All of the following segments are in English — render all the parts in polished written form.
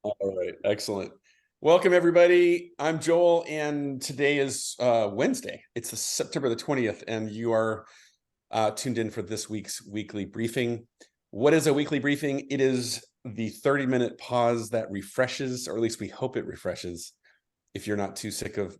All right, excellent. Welcome, everybody. I'm Joel, and today is Wednesday. It's September the 20th, and you are tuned in for this week's weekly briefing. What is a weekly briefing? It is the 30-minute pause that refreshes, or at least we hope it refreshes, if you're not too sick of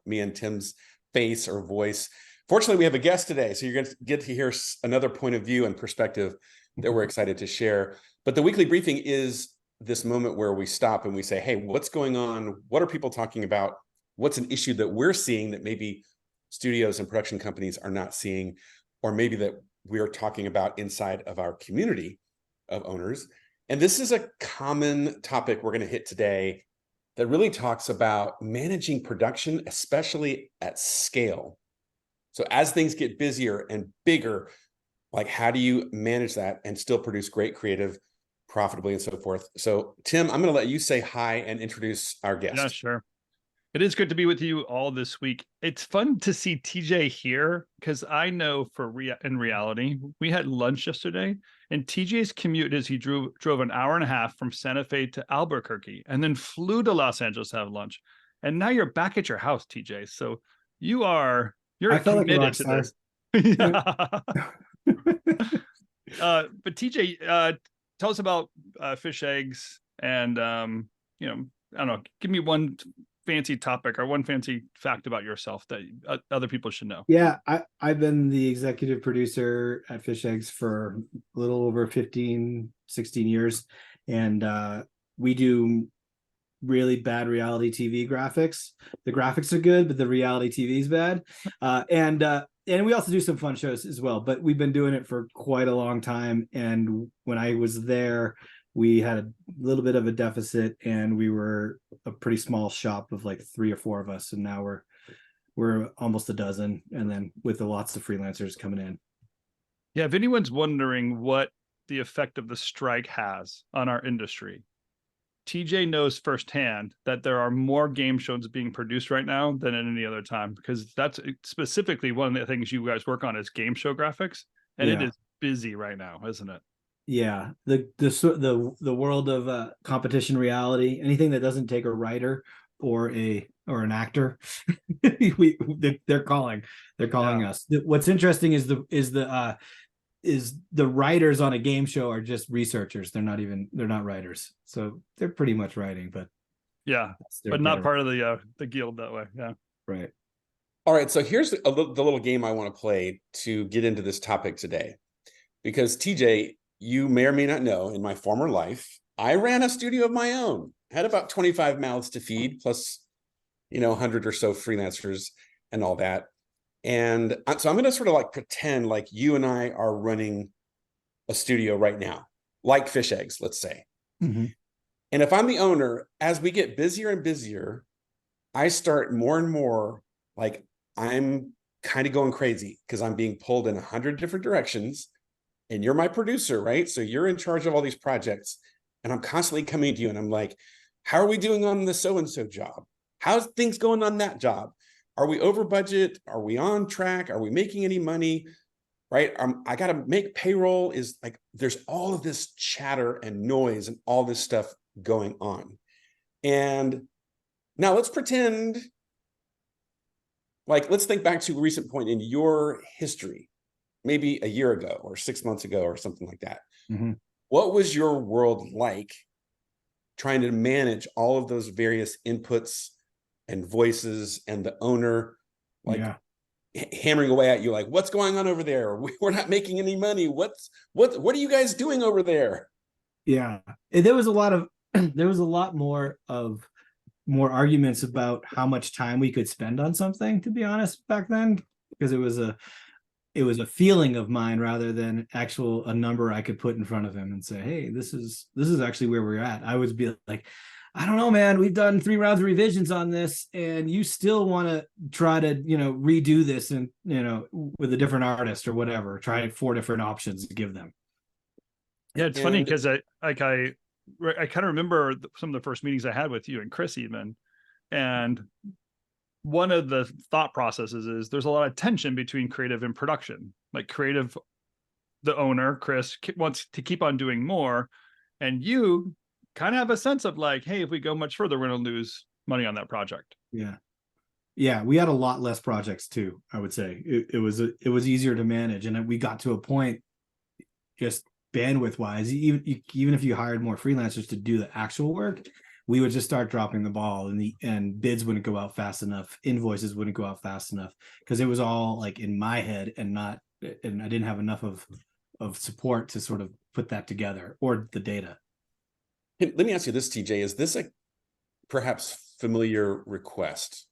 me and Tim's face or voice. Fortunately, we have a guest today, so you're going to get to hear another point of view and perspective that we're excited to share. But the weekly briefing is this moment where we stop and we say, hey, what's going on? What are people talking about? What's an issue that we're seeing that maybe studios and production companies are not seeing, or maybe that we're talking about inside of our community of owners? And this is a common topic we're going to hit today that really talks about managing production, especially at scale. So as things get busier and bigger, like how do you manage that and still produce great creative profitably and so forth? So Tim, I'm going to let you say hi and introduce our guest. Yeah, sure. It is good to be with you all this week. It's fun to see TJ here because I know in reality, we had lunch yesterday and TJ's commute is he drove an hour and a half from Santa Fe to Albuquerque and then flew to Los Angeles to have lunch. And now you're back at your house, TJ. So you're committed to this. Yeah. But TJ, tell us about fish eggs and, I don't know, give me one fancy topic or one fancy fact about yourself that other people should know. Yeah, I've been the executive producer at Fish Eggs for a little over 15, 16 years. And we do really bad reality TV graphics. The graphics are good, but the reality TV is bad. And we also do some fun shows as well, but we've been doing it for quite a long time. And when I was there, we had a little bit of a deficit and we were a pretty small shop of like 3 or 4 of us. And now we're almost a dozen. And then with lots of freelancers coming in. Yeah. If anyone's wondering what the effect of the strike has on our industry, TJ knows firsthand that there are more game shows being produced right now than at any other time, because that's specifically one of the things you guys work on is game show graphics. And It is busy right now, isn't it? Yeah, the world of competition reality, anything that doesn't take a writer or an actor, they're calling us. What's interesting is the writers on a game show are just researchers. They're not writers, so they're pretty much writing, but not part of the guild that way. Yeah, right. All right, so here's the little game I want to play to get into this topic today, because TJ, you may or may not know, in my former life, I ran a studio of my own, had about 25 mouths to feed, plus, 100 or so freelancers and all that. And so I'm going to sort of like pretend like you and I are running a studio right now, like Fish Eggs, let's say. Mm-hmm. And if I'm the owner, as we get busier and busier, I start more and more like I'm kind of going crazy because I'm being pulled in 100 different directions. And you're my producer, right? So you're in charge of all these projects. And I'm constantly coming to you and I'm like, how are we doing on the so-and-so job? How's things going on that job? Are we over budget? Are we on track? Are we making any money? Right? I got to make payroll. Is like, there's all of this chatter and noise and all this stuff going on. And now let's pretend, like, let's think back to a recent point in your history, maybe a year ago or 6 months ago or something like that. Mm-hmm. What was your world like trying to manage all of those various inputs and voices and the owner hammering away at you like, what's going on over there? We're not making any money. What are you guys doing over there? Yeah. There was a lot more arguments about how much time we could spend on something, to be honest, back then, because it was a feeling of mine rather than a number I could put in front of him and say, hey, this is actually where we're at. I would be like, I don't know, man, we've done 3 rounds of revisions on this and you still want to try to, redo this and, with a different artist or whatever, try 4 different options to give them. Yeah. It's funny because I kind of remember some of the first meetings I had with you and Chris even, and one of the thought processes is there's a lot of tension between creative and production. Like creative, the owner, Chris, wants to keep on doing more, And you kind of have a sense of like, hey, if we go much further, we're going to lose money on that project. Yeah, we had a lot less projects too, I would say. It was easier to manage, and we got to a point, just bandwidth wise, even if you hired more freelancers to do the actual work, we would just start dropping the ball, and bids wouldn't go out fast enough, invoices wouldn't go out fast enough, because it was all like in my head, and I didn't have enough of support to sort of put that together, or the data. Let me ask you this, TJ, is this a perhaps familiar request?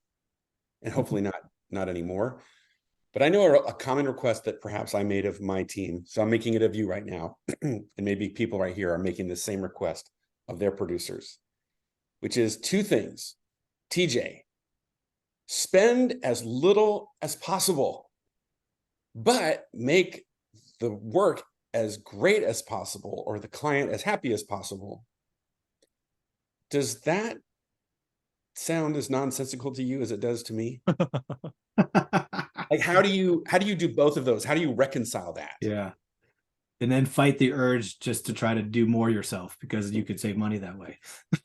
And hopefully not anymore. But I know a common request that perhaps I made of my team, so I'm making it of you right now, and maybe people right here are making the same request of their producers, which is two things. TJ, spend as little as possible, but make the work as great as possible, or the client as happy as possible. Does that sound as nonsensical to you as it does to me? Like, how do you do both of those? How do you reconcile that? Yeah. And then fight the urge just to try to do more yourself, because you could save money that way.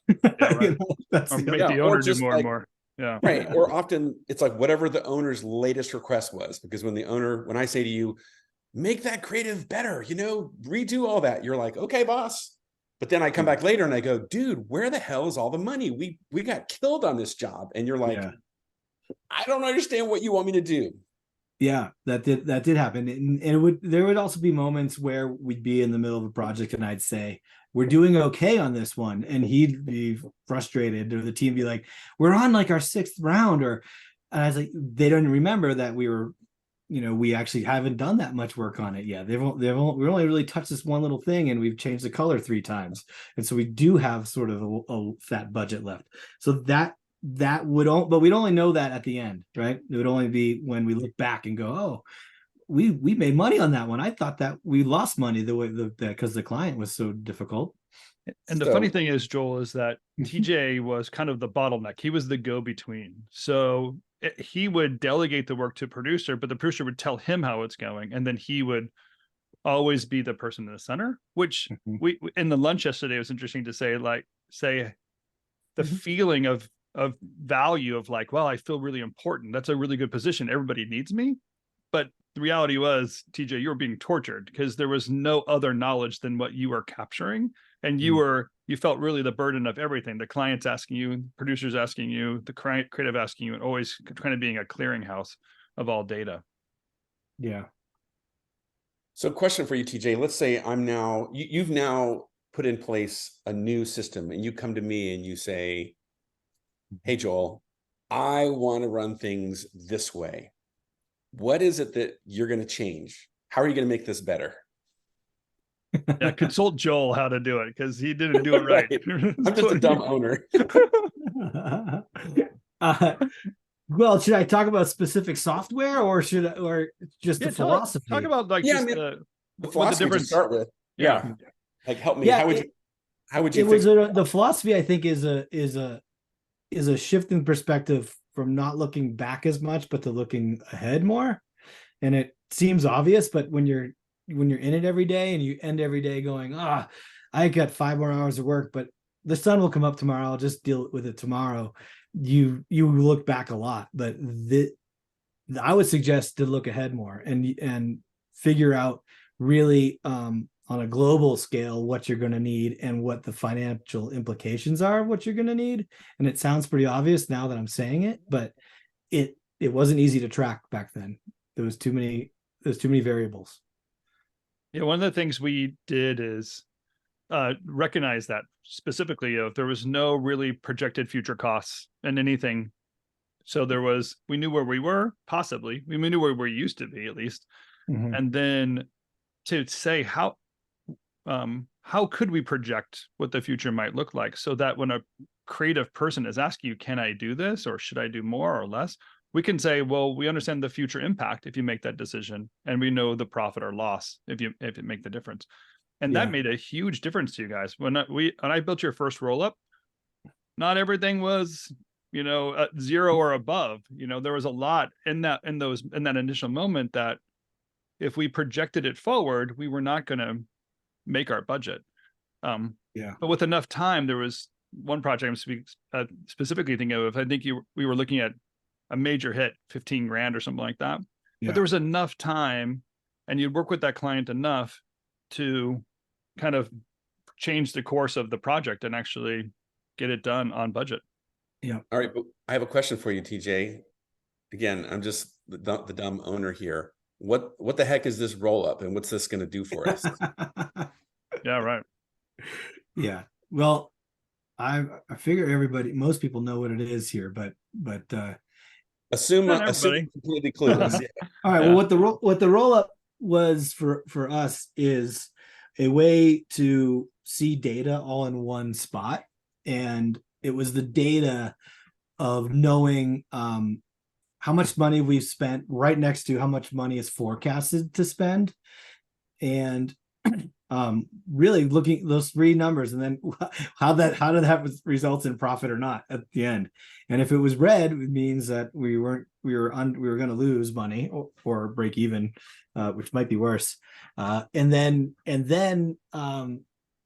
Yeah, right. That's or make the owner do more and more. Yeah. Right. Or often it's like whatever the owner's latest request was, because when I say to you, make that creative better, redo all that, you're like, okay, boss. But then I come back later and I go, dude, where the hell is all the money? We got killed on this job. And you're like, I don't understand what you want me to do. Yeah, that did happen. And there would also be moments where we'd be in the middle of a project and I'd say, we're doing okay on this one. And he'd be frustrated, or the team be like, we're on like our 6th round, and I was like, they don't remember that we were, we actually haven't done that much work on it yet. We only really touched this one little thing, and we've changed the color 3 times. And so we do have sort of a fat budget left. So that would but we'd only know that at the end, right? It would only be when we look back and go, oh, we made money on that one. I thought that we lost money because the client was so difficult. And the funny thing is, Joel, is that TJ was kind of the bottleneck. He was the go-between. So he would delegate the work to producer, but the producer would tell him how it's going, and then he would always be the person in the center. Which we in the lunch yesterday, it was interesting to say the feeling of value of like, well, I feel really important. That's a really good position. Everybody needs me. But the reality was, TJ, you were being tortured because there was no other knowledge than what you were capturing. And you felt really the burden of everything. The client's asking you, producers asking you, the creative asking you, and always kind of being a clearinghouse of all data. Yeah. So question for you, TJ, let's say you've now put in place a new system, and you come to me and you say, hey, Joel, I want to run things this way. What is it that you're going to change? How are you going to make this better? Yeah, consult Joel how to do it, because he didn't do it right. I'm just a dumb owner. Well, should I talk about specific software, or just the philosophy? Talk about like the philosophy to start with. Yeah. Like, help me. Yeah, how would you the philosophy, I think, is a shift in perspective from not looking back as much, but to looking ahead more. And it seems obvious, but when you're in it every day and you end every day going, I got 5 more hours of work, but the sun will come up tomorrow, I'll just deal with it tomorrow. You look back a lot, but I would suggest to look ahead more and figure out really on a global scale what you're going to need and what the financial implications are of what you're going to need. And it sounds pretty obvious now that I'm saying it, but it wasn't easy to track back then. There was too many variables. Yeah, one of the things we did is recognize that specifically if there was no really projected future costs in anything. So we knew where we were, possibly. We knew where we used to be, at least. Mm-hmm. And then to say how could we project what the future might look like, so that when a creative person is asking you, can I do this, or should I do more or less? We can say, well, we understand the future impact if you make that decision, and we know the profit or loss if it make the difference. And that made a huge difference to you guys. When I built your first roll up, not everything was, 0 or above. There was a lot in that initial moment that if we projected it forward, we were not going to make our budget. But with enough time, there was one project I'm specifically thinking of. I think we were looking at a major hit, 15 grand or something like that. Yeah. But there was enough time, and you'd work with that client enough to kind of change the course of the project and actually get it done on budget. Yeah. All right, but I have a question for you, TJ. Again, I'm just the dumb owner here. What the heck is this roll up, and what's this going to do for us? Yeah, right. Yeah. Well, I figure most people know what it is here, but assume completely clueless. Yeah. All right. Yeah. Well, what the roll up was for us is a way to see data all in one spot, and it was the data of knowing how much money we've spent right next to how much money is forecasted to spend, and really looking at those three numbers, and then how did that result in profit or not at the end. And if it was red, it means that we were going to lose money or break even, which might be worse. And then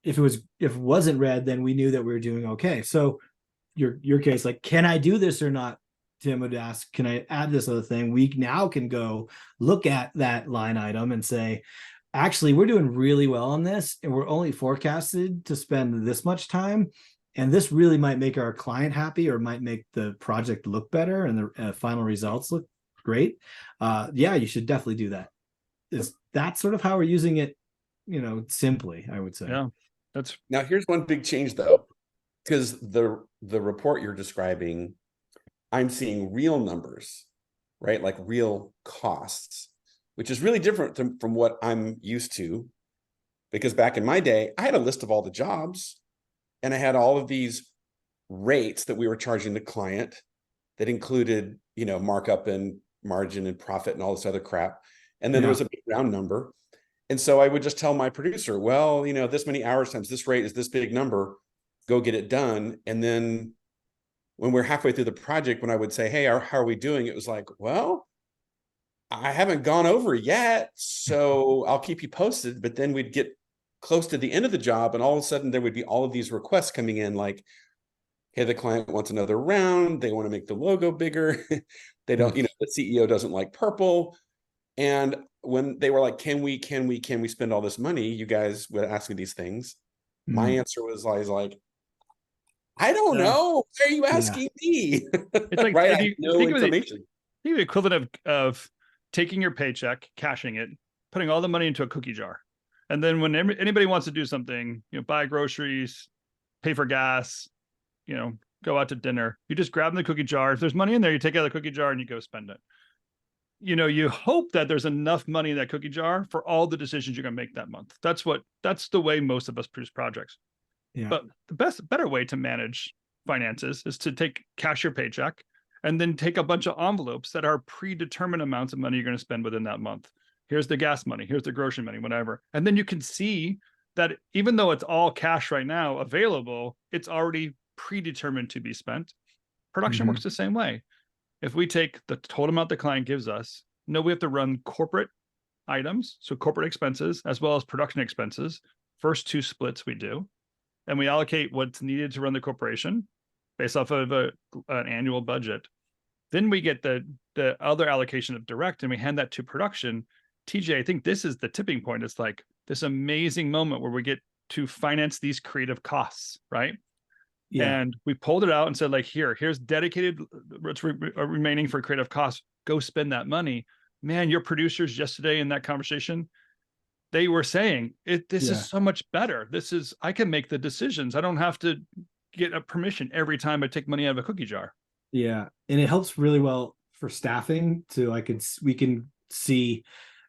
if it wasn't red, then we knew that we were doing okay. So your case, like, can I do this or not? Tim would ask, can I add this other thing? We now can go look at that line item and say, actually, we're doing really well on this, and we're only forecasted to spend this much time. And this really might make our client happy, or might make the project look better and the final results look great. Yeah, you should definitely do that. Is that sort of how we're using it, simply, I would say. Yeah. Now here's one big change though, because the report you're describing, I'm seeing real numbers, right? Like real costs, which is really different from what I'm used to. Because back in my day, I had a list of all the jobs, and I had all of these rates that we were charging the client that included, markup and margin and profit and all this other crap. And then there was a big round number. And so I would just tell my producer, well, this many hours times this rate is this big number, go get it done. And then when we're halfway through the project, when I would say, hey, how are we doing? It was like, well, I haven't gone over yet, so I'll keep you posted. But then we'd get close to the end of the job, and all of a sudden there would be all of these requests coming in, like, hey, the client wants another round. They want to make the logo bigger. They don't, the CEO doesn't like purple. And when they were like, can we spend all this money? You guys would ask me these things. My answer was like, I don't know. Why are you asking me? It's like, right? I have no information. I think the equivalent of taking your paycheck, cashing it, putting all the money into a cookie jar. And then when anybody wants to do something, buy groceries, pay for gas, go out to dinner, you just grab the cookie jar. If there's money in there, you take out the cookie jar and you go spend it. You hope that there's enough money in that cookie jar for all the decisions you're going to make that month. That's the way most of us produce projects. Yeah. But the better way to manage finances is to cash your paycheck and then take a bunch of envelopes that are predetermined amounts of money you're going to spend within that month. Here's the gas money, here's the grocery money, whatever. And then you can see that even though it's all cash right now available, it's already predetermined to be spent. Production works the same way. If we take the total amount the client gives us, we have to run corporate items, so corporate expenses, as well as production expenses. First two splits we do. And we allocate what's needed to run the corporation based off of an annual budget. Then we get the other allocation of direct, and we hand that to production. TJ, I think this is the tipping point. It's like this amazing moment where we get to finance these creative costs, right? Yeah. And we pulled it out and said, like, here's dedicated what's remaining for creative costs. Go spend that money. Man, your producers yesterday in that conversation, they were saying this is so much better. I can make the decisions. I don't have to get a permission every time I take money out of a cookie jar. Yeah. And it helps really well for staffing too. We can see,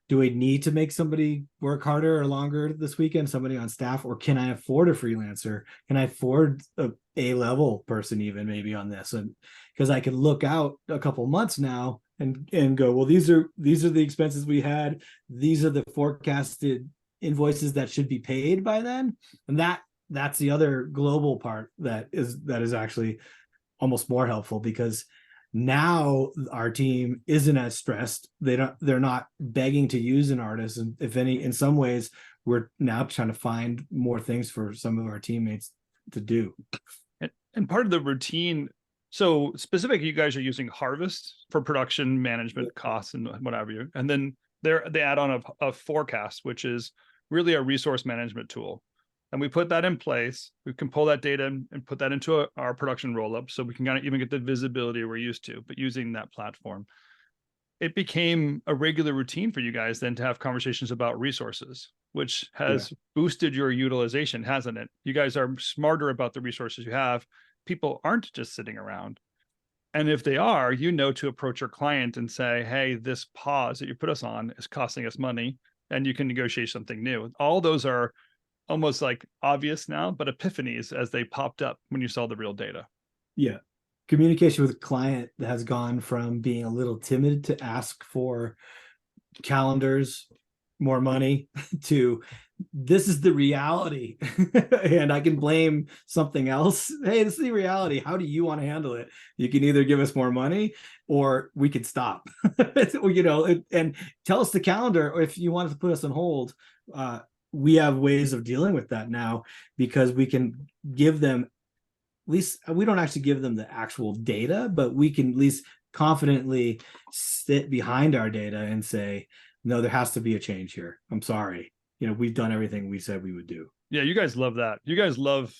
do we need to make somebody work harder or longer this weekend, somebody on staff, or can I afford a freelancer? Can I afford a A-level person even maybe on this? And because I can look out a couple months now and go, well, these are the expenses we had. These are the forecasted invoices that should be paid by then. And that's the other global part that is actually almost more helpful, because now our team isn't as stressed. They're not begging to use an artist. And if any, in some ways, we're now trying to find more things for some of our teammates to do. And part of the routine, so specific, you guys are using Harvest for production management costs and what have you. And then they add on a forecast, which is really a resource management tool. And we put that in place. We can pull that data and put that into our production rollup, so we can kind of even get the visibility we're used to, but using that platform. It became a regular routine for you guys then to have conversations about resources, which has boosted your utilization, hasn't it? You guys are smarter about the resources you have. People aren't just sitting around. And if they are, to approach your client and say, hey, this pause that you put us on is costing us money, and you can negotiate something new. All those are almost like obvious now, but epiphanies as they popped up when you saw the real data. Yeah. Communication with a client has gone from being a little timid to ask for calendars, more money, to this is the reality and I can blame something else. Hey, this is the reality. How do you want to handle it? You can either give us more money or we could stop. And tell us the calendar, or if you want to put us on hold. We have ways of dealing with that now, because we can give them, at least we don't actually give them the actual data, but we can at least confidently sit behind our data and say, no, there has to be a change here. I'm sorry. We've done everything we said we would do. Yeah, you guys love that. You guys love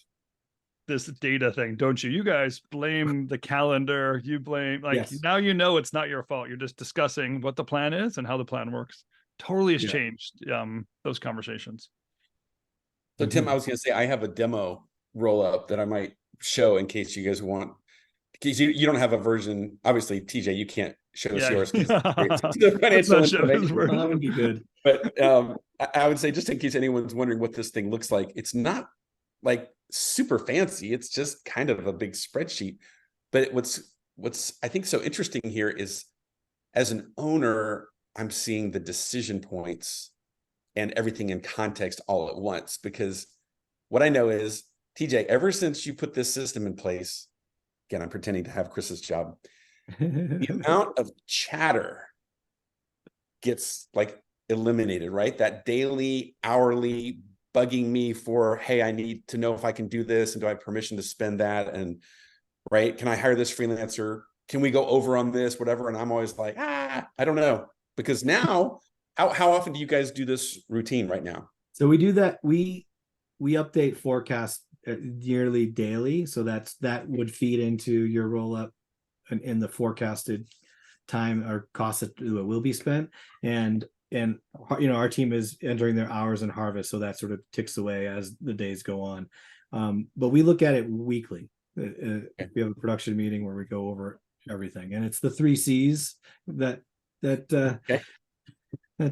this data thing, don't you? You guys blame the calendar. You blame, now it's not your fault. You're just discussing what the plan is and how the plan works. Totally has changed those conversations. So Tim, I was going to say, I have a demo roll up that I might show in case you guys want, because you don't have a version. Obviously, TJ, you can't show us yours. The financial information. That would be good. But I would say, just in case anyone's wondering what this thing looks like, it's not like super fancy. It's just kind of a big spreadsheet. But what's I think so interesting here is, as an owner, I'm seeing the decision points and everything in context all at once. Because what I know is, TJ, ever since you put this system in place, again, I'm pretending to have Chris's job, the amount of chatter gets eliminated, right? That daily, hourly bugging me for, hey, I need to know if I can do this, and do I have permission to spend that? And right, can I hire this freelancer? Can we go over on this, whatever? And I'm always like, I don't know. Because now, how often do you guys do this routine right now? So we do that. We update forecast yearly, daily. So that would feed into your roll up in the forecasted time or cost that will be spent. And our team is entering their hours in Harvest, so that sort of ticks away as the days go on. But we look at it weekly. We have a production meeting where we go over everything, and it's the 3 C's that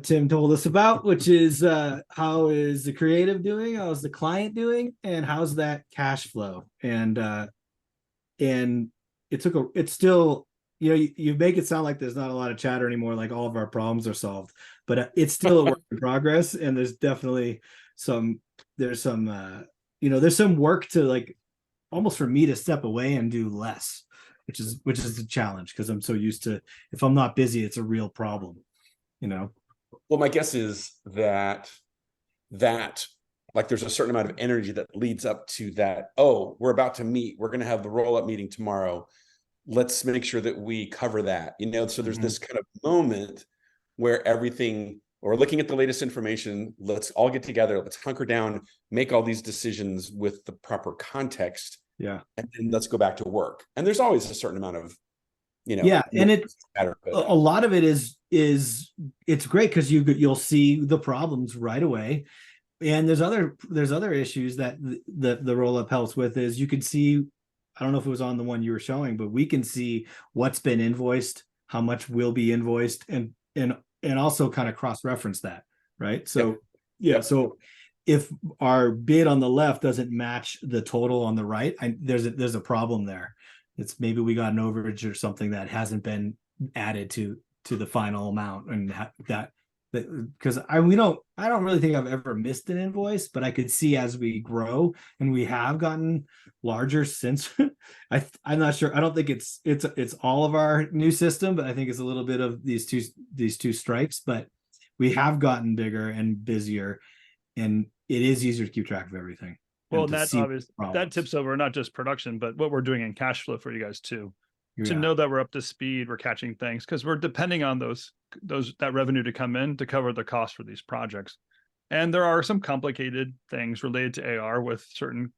Tim told us about, which is how is the creative doing, how is the client doing, and how's that cash flow. And it's still, you make it sound like there's not a lot of chatter anymore, like all of our problems are solved, but it's still a work in progress. And there's definitely some work to, almost for me to step away and do less, which is the challenge, because I'm so used to, if I'm not busy, it's a real problem. Well, my guess is that there's a certain amount of energy that leads up to that. Oh, we're about to meet. We're going to have the roll-up meeting tomorrow. Let's make sure that we cover that. So there's this kind of moment where we're looking at the latest information. Let's all get together. Let's hunker down, make all these decisions with the proper context. Yeah. And then let's go back to work. And there's always a certain amount of, and a lot of it is it's great because you'll see the problems right away. And there's other issues that the roll-up helps with, is you could see, I don't know if it was on the one you were showing, but we can see what's been invoiced, how much will be invoiced, and also kind of cross-reference that, right? So so if our bid on the left doesn't match the total on the right, there's a problem there. It's maybe we got an overage or something that hasn't been added to the final amount, and because I don't really think I've ever missed an invoice, but I could see as we grow, and we have gotten larger since. I'm not sure. I don't think it's all of our new system, but I think it's a little bit of these two stripes. But we have gotten bigger and busier, and it is easier to keep track of everything. Well, and and to that see obviously that problems. tips over not just production, but what we're doing in cash flow for you guys too. To Yeah. know that we're up to speed, we're catching things because we're depending on that revenue to come in to cover the cost for these projects. And there are some complicated things related to AR with certain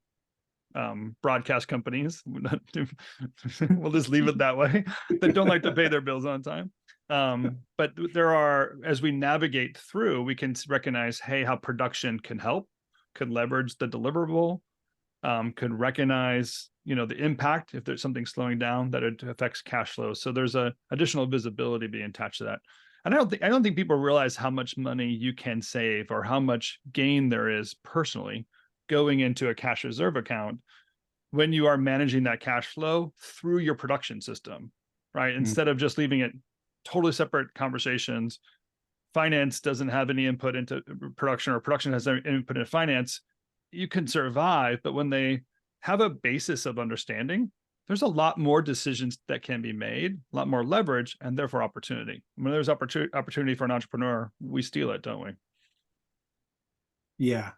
broadcast companies. We'll just leave it that way, that don't like to pay their bills on time. But there are, as we navigate through, we can recognize, hey, how production can help, could leverage the deliverable, could recognize, the impact if there's something slowing down that it affects cash flow. So there's a additional visibility being attached to that. And I don't think people realize how much money you can save or how much gain there is personally going into a cash reserve account when you are managing that cash flow through your production system, right? Instead of just leaving it totally separate conversations. Finance doesn't have any input into production, or production has no input into finance. You can survive, but when they have a basis of understanding, there's a lot more decisions that can be made, a lot more leverage, and therefore opportunity. When there's opportunity for an entrepreneur, we steal it, don't we? Yeah.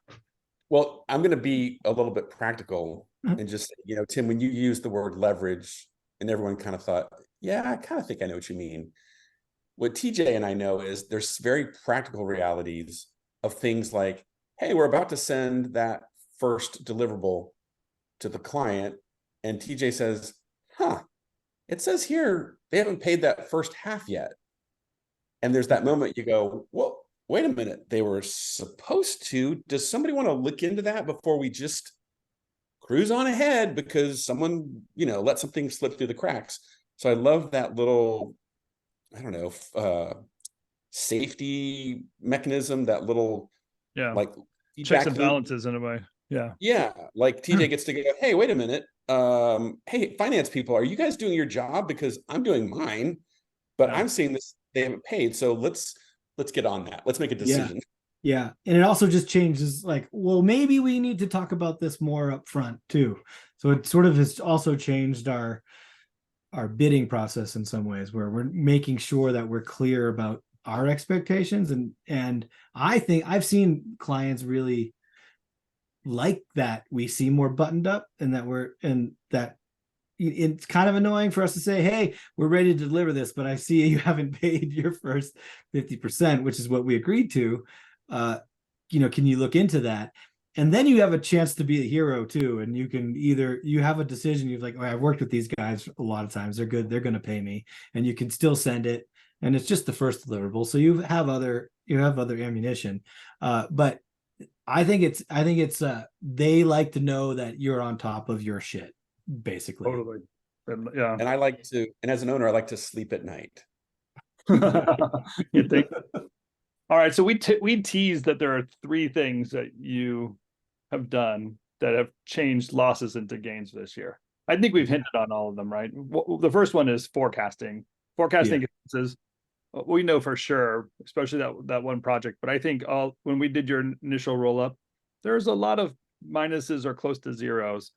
Well, I'm going to be a little bit practical and just, Tim, when you use the word leverage, and everyone kind of thought, yeah, I kind of think I know what you mean. What TJ and I know is there's very practical realities of things like, hey, we're about to send that first deliverable to the client. And TJ says, it says here they haven't paid that first half yet. And there's that moment you go, well, wait a minute, they were supposed to. Does somebody want to look into that before we just cruise on ahead because someone, let something slip through the cracks? So I love that little, I don't know, safety mechanism, that little, like checks and loop. balances in a way. Yeah. Like TJ gets to go, hey, wait a minute. Hey, finance people, are you guys doing your job? Because I'm doing mine, but I'm seeing this, they haven't paid. So let's get on that. Let's make a decision. Yeah. And it also just changes, like, well, maybe we need to talk about this more up front too. So it sort of has also changed our bidding process in some ways, where we're making sure that we're clear about our expectations. And I think I've seen clients really like that we seem more buttoned up, and that it's kind of annoying for us to say, hey, we're ready to deliver this, but I see you haven't paid your first 50%, which is what we agreed to. Can you look into that? And then you have a chance to be a hero too. And you have a decision. You're like, oh, I've worked with these guys a lot of times. They're good. They're going to pay me. And you can still send it. And it's just the first deliverable. So you have other ammunition. But I think it's they like to know that you're on top of your shit, basically. Totally. Yeah. And as an owner, I like to sleep at night. You think? All right. So we teased that there are 3 things that you have done that have changed losses into gains this year. I think we've hinted on all of them, right? The first one is forecasting. Forecasting expenses. We know for sure, especially that one project. But I think when we did your initial roll up, there's a lot of minuses or close to zeros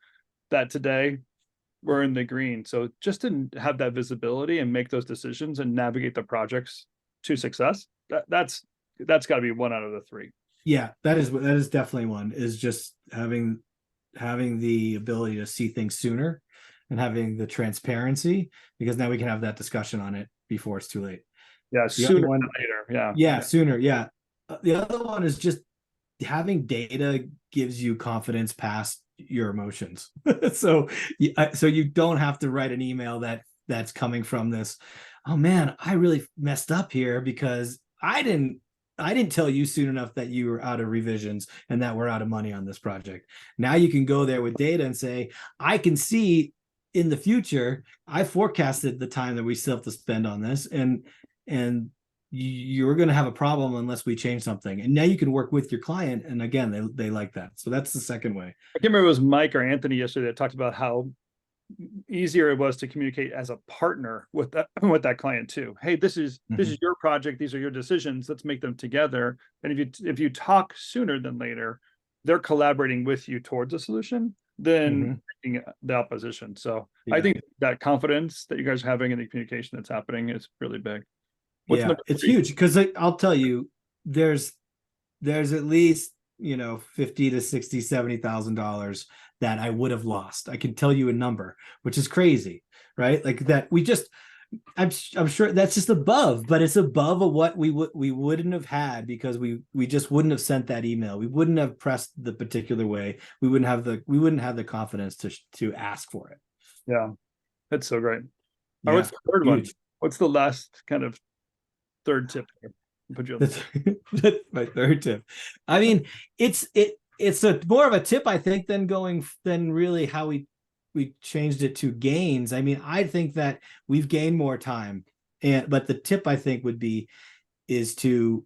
that today we're in the green. So just to have that visibility and make those decisions and navigate the projects to success, that's got to be 1 out of the 3. Yeah, that is definitely one, is just having the ability to see things sooner and having the transparency, because now we can have that discussion on it before it's too late. Yeah, sooner than later. Yeah, sooner. Yeah. The other one is just having data gives you confidence past your emotions. So you don't have to write an email that's coming from this, oh man, I really messed up here because I didn't tell you soon enough that you were out of revisions and that we're out of money on this project. Now you can go there with data and say, I can see in the future, I forecasted the time that we still have to spend on this, and you're going to have a problem unless we change something. And now you can work with your client. And again, they like that. So that's the second way. I can't remember if it was Mike or Anthony yesterday that talked about how easier it was to communicate as a partner with that client too. Hey, this is your project. These are your decisions. Let's make them together. And if you talk sooner than later, they're collaborating with you towards a solution than the opposition. So I think that confidence that you guys are having in the communication that's happening is really big. It's huge, because I'll tell you, there's at least $50 to $60, $70,000 that I would have lost. I can tell you a number, which is crazy, right? Like that I'm sure that's just above, but it's above of what we wouldn't have had, because we just wouldn't have sent that email. We wouldn't have pressed the particular way. We wouldn't have the confidence to ask for it. Yeah, that's so great. Yeah. What's the third one? What's the last kind of third tip here? Put you on That's my third tip. I mean, it's more of a tip, I think, than really how we changed it to gains. I mean, I think that we've gained more time, but the tip, I think, is to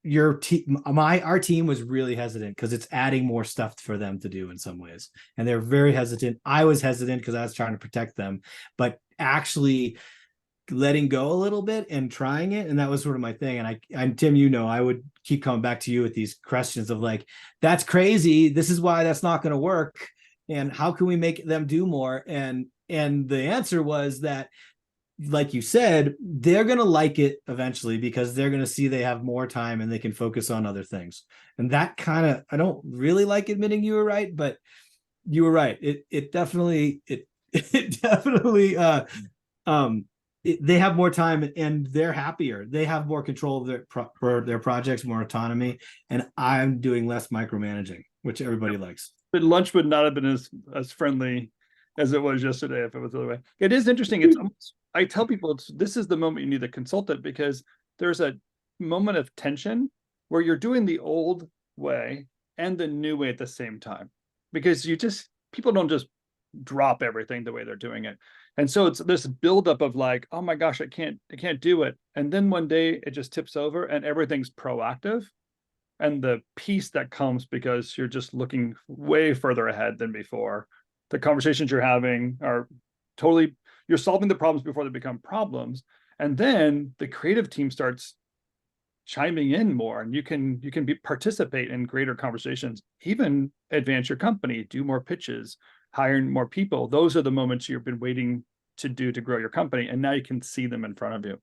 your team. Our team was really hesitant because it's adding more stuff for them to do in some ways, and they're very hesitant. I was hesitant because I was trying to protect them, but actually letting go a little bit and trying it, and that was sort of my thing. And I'm Tim, I would keep coming back to you with these questions of like, that's crazy, this is why that's not going to work, and how can we make them do more? And the answer was that, like you said, they're going to like it eventually because they're going to see they have more time and they can focus on other things. And that kind of, I don't really like admitting you were right, but you were right. It definitely they have more time and they're happier. They have more control of their projects, more autonomy, and I'm doing less micromanaging, which everybody likes. But lunch would not have been as friendly as it was yesterday if it was the other way. It is interesting. It's almost, I tell people this is the moment you need a consultant, because there's a moment of tension where you're doing the old way and the new way at the same time, because people don't just drop everything the way they're doing it. And so it's this buildup of like, oh my gosh, I can't do it. And then one day it just tips over and everything's proactive. And the peace that comes because you're just looking way further ahead than before. The conversations you're having are totally, you're solving the problems before they become problems. And then the creative team starts chiming in more, and you can participate in greater conversations, even advance your company, do more pitches, hiring more people. Those are the moments you've been waiting to do to grow your company, and now you can see them in front of you.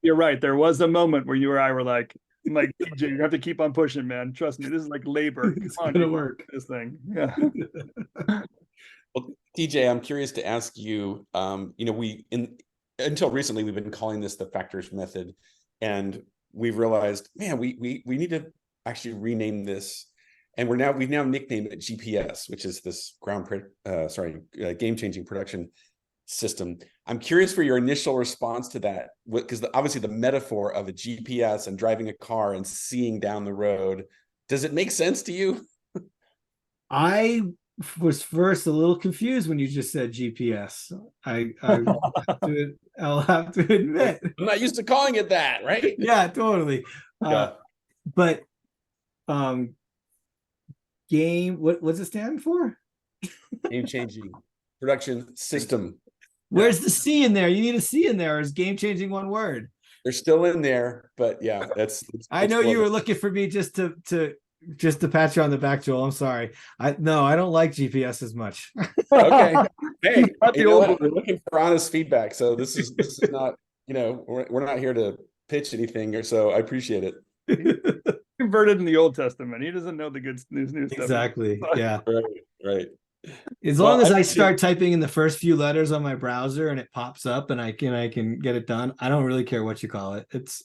You're right. There was a moment where you or I were like, DJ, you have to keep on pushing, man. Trust me, this is like labor. It's gonna work. This thing, yeah. Well, DJ, I'm curious to ask you. Until recently, we've been calling this the factors method, and we've realized, man, we need to actually rename this. And we've now nicknamed it GPS, which is this game-changing production system. I'm curious for your initial response to that, because obviously the metaphor of a GPS and driving a car and seeing down the road, does it make sense to you? I was first a little confused when you just said GPS. I'll have to admit. I'm not used to calling it that, right? Yeah, totally. But game, what's it stand for? Game-changing production system. Where's the C in there? You need a C in there. Or is game-changing one word? They're still in there, but yeah, that's I know you were looking for me just to pat you on the back, Joel. I'm sorry. I don't like GPS as much. Okay. Hey, we're looking for honest feedback. So this is not, we're not here to pitch anything, or so I appreciate it. Converted in the Old Testament. He doesn't know the good new stuff. Exactly. Yeah. Right. As long as I start typing in the first few letters on my browser and it pops up and I can get it done, I don't really care what you call it. It's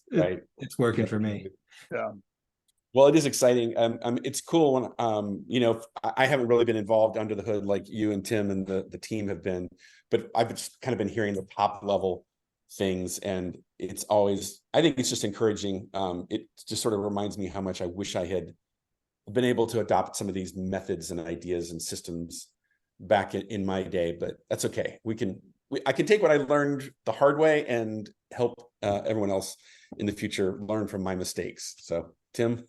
working for me. Yeah. Well, it is exciting. It's cool when I haven't really been involved under the hood like you and Tim and the team have been, but I've just kind of been hearing the top level things, and I think it's just encouraging. It just sort of reminds me how much I wish I had been able to adopt some of these methods and ideas and systems back in my day, but that's okay. I can take what I learned the hard way and help everyone else in the future learn from my mistakes. So Tim,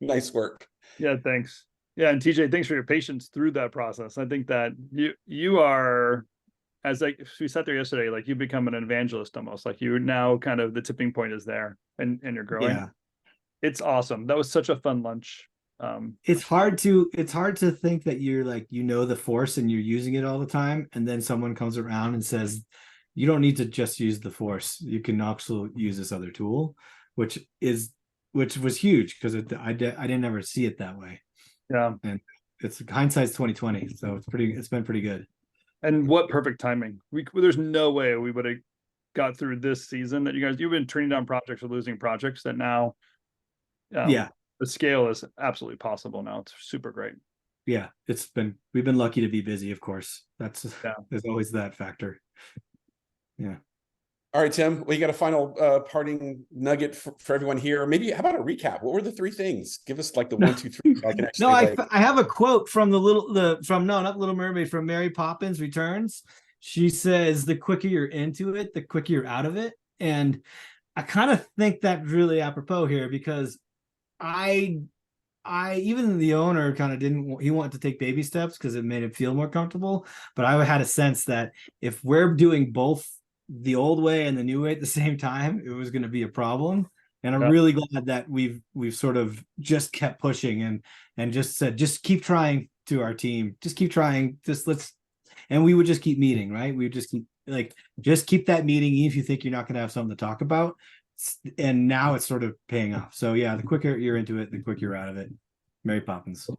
nice work. Yeah, thanks. Yeah, and TJ, thanks for your patience through that process. I think that you are, as we sat there yesterday, like you become an evangelist almost. Like you now kind of the tipping point is there, and you're growing. Yeah, it's awesome. That was such a fun lunch. It's hard to think that you're like, the force and you're using it all the time, and then someone comes around and says you don't need to just use the force, you can also use this other tool, which is which was huge because I didn't ever see it that way. Yeah. And it's hindsight's 2020, so it's been pretty good. And what perfect timing. There's no way we would have got through this season that you've been turning down projects or losing projects that now Yeah. The scale is absolutely possible now. It's super great. Yeah, we've been lucky to be busy, of course. There's always that factor. Yeah. All right, Tim, well, you got a final parting nugget for everyone here. Maybe how about a recap? What were the three things? Give us like the 1, 2, 3. So I can actually I have a quote from not Little Mermaid, from Mary Poppins Returns. She says, "The quicker you're into it, the quicker you're out of it." And I kind of think that's really apropos here, because I even the owner kind of he wanted to take baby steps because it made him feel more comfortable. But I had a sense that if we're doing both the old way and the new way at the same time, it was going to be a problem. And I'm really glad that we've sort of just kept pushing and just said, just keep trying to our team, just keep trying, and we would just keep meeting, right? We would just keep that meeting, even if you think you're not going to have something to talk about. And now it's sort of paying off. So yeah, the quicker you're into it, the quicker you're out of it. Mary Poppins.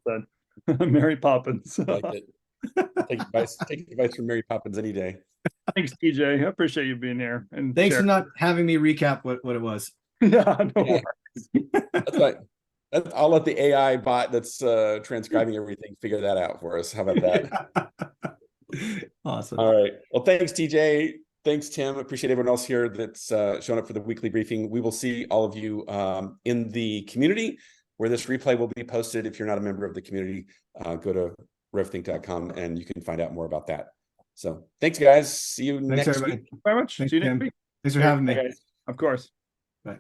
Mary Poppins. I like it. Take advice from Mary Poppins any day. Thanks, TJ. I appreciate you being here. And thanks for not having me recap what it was. Yeah, no worries. That's right. I'll let the AI bot that's transcribing everything figure that out for us. How about that? Awesome. All right. Well, thanks, TJ. Thanks, Tim. Appreciate everyone else here that's showing up for the weekly briefing. We will see all of you in the community where this replay will be posted. If you're not a member of the community, go to revthink.com and you can find out more about that. So thanks, guys. See you next week. Thank you very much. Thanks, See you next Tim. week. Thanks for having me. Bye, guys. Of course. Bye.